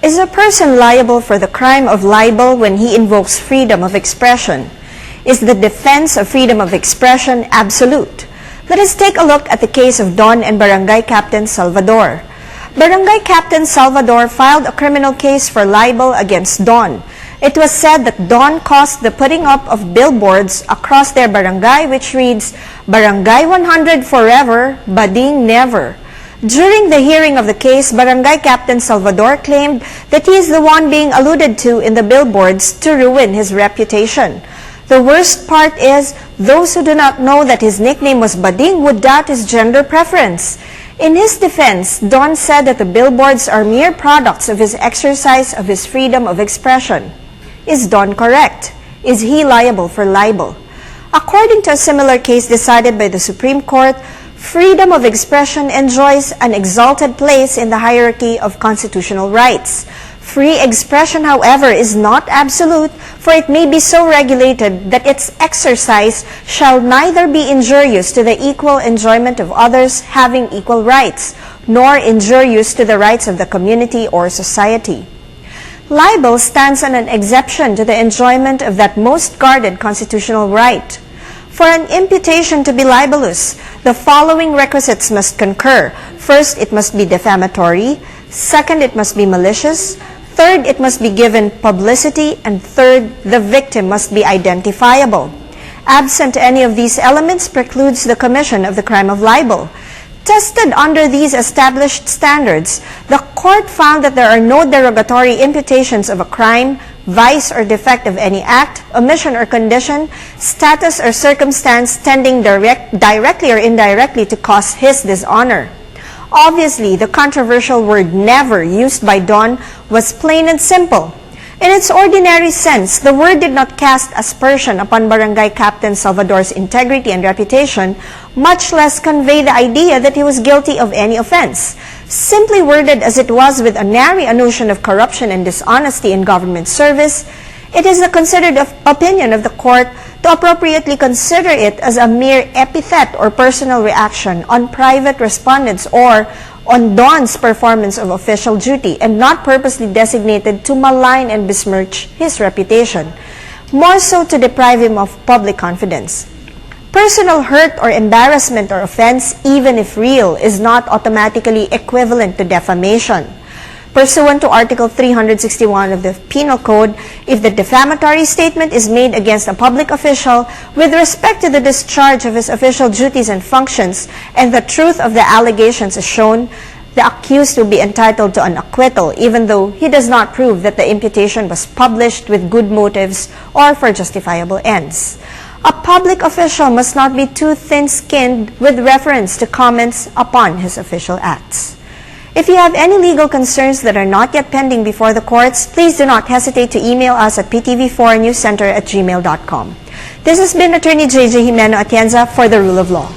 Is a person liable for the crime of libel when he invokes freedom of expression? Is the defense of freedom of expression absolute? Let us take a look at the case of Don and Barangay Captain Salvador. Barangay Captain Salvador filed a criminal case for libel against Don. It was said that Don caused the putting up of billboards across their barangay which reads, "Barangay 100 forever, bading never." During the hearing of the case, Barangay Captain Salvador claimed that he is the one being alluded to in the billboards to ruin his reputation. The worst part is, those who do not know that his nickname was Bading would doubt his gender preference. In his defense, Don said that the billboards are mere products of his exercise of his freedom of expression. Is Don correct? Is he liable for libel? According to a similar case decided by the Supreme Court, freedom of expression enjoys an exalted place in the hierarchy of constitutional rights. Free expression, however, is not absolute, for it may be so regulated that its exercise shall neither be injurious to the equal enjoyment of others having equal rights, nor injurious to the rights of the community or society. Libel stands on an exception to the enjoyment of that most guarded constitutional right. For an imputation to be libelous, the following requisites must concur. First, it must be defamatory. Second, it must be malicious. Third, it must be given publicity. And third, the victim must be identifiable. Absent any of these elements precludes the commission of the crime of libel. Tested under these established standards, the court found that there are no derogatory imputations of a crime, vice or defect of any act, omission or condition, status or circumstance tending directly or indirectly to cause his dishonor. Obviously, the controversial word never used by Don was plain and simple. In its ordinary sense, the word did not cast aspersion upon Barangay Captain Salvador's integrity and reputation, much less convey the idea that he was guilty of any offense. Simply worded as it was with a nary a notion of corruption and dishonesty in government service, it is the considered opinion of the court to appropriately consider it as a mere epithet or personal reaction on private respondents or on Don's performance of official duty, and not purposely designated to malign and besmirch his reputation, more so to deprive him of public confidence. Personal hurt or embarrassment or offense, even if real, is not automatically equivalent to defamation. Pursuant to Article 361 of the Penal Code, if the defamatory statement is made against a public official with respect to the discharge of his official duties and functions, and the truth of the allegations is shown, the accused will be entitled to an acquittal, even though he does not prove that the imputation was published with good motives or for justifiable ends. A public official must not be too thin-skinned with reference to comments upon his official acts. If you have any legal concerns that are not yet pending before the courts, please do not hesitate to email us at ptv4newscenter@gmail.com. This has been Attorney JJ Jimeno Atienza for the Rule of Law.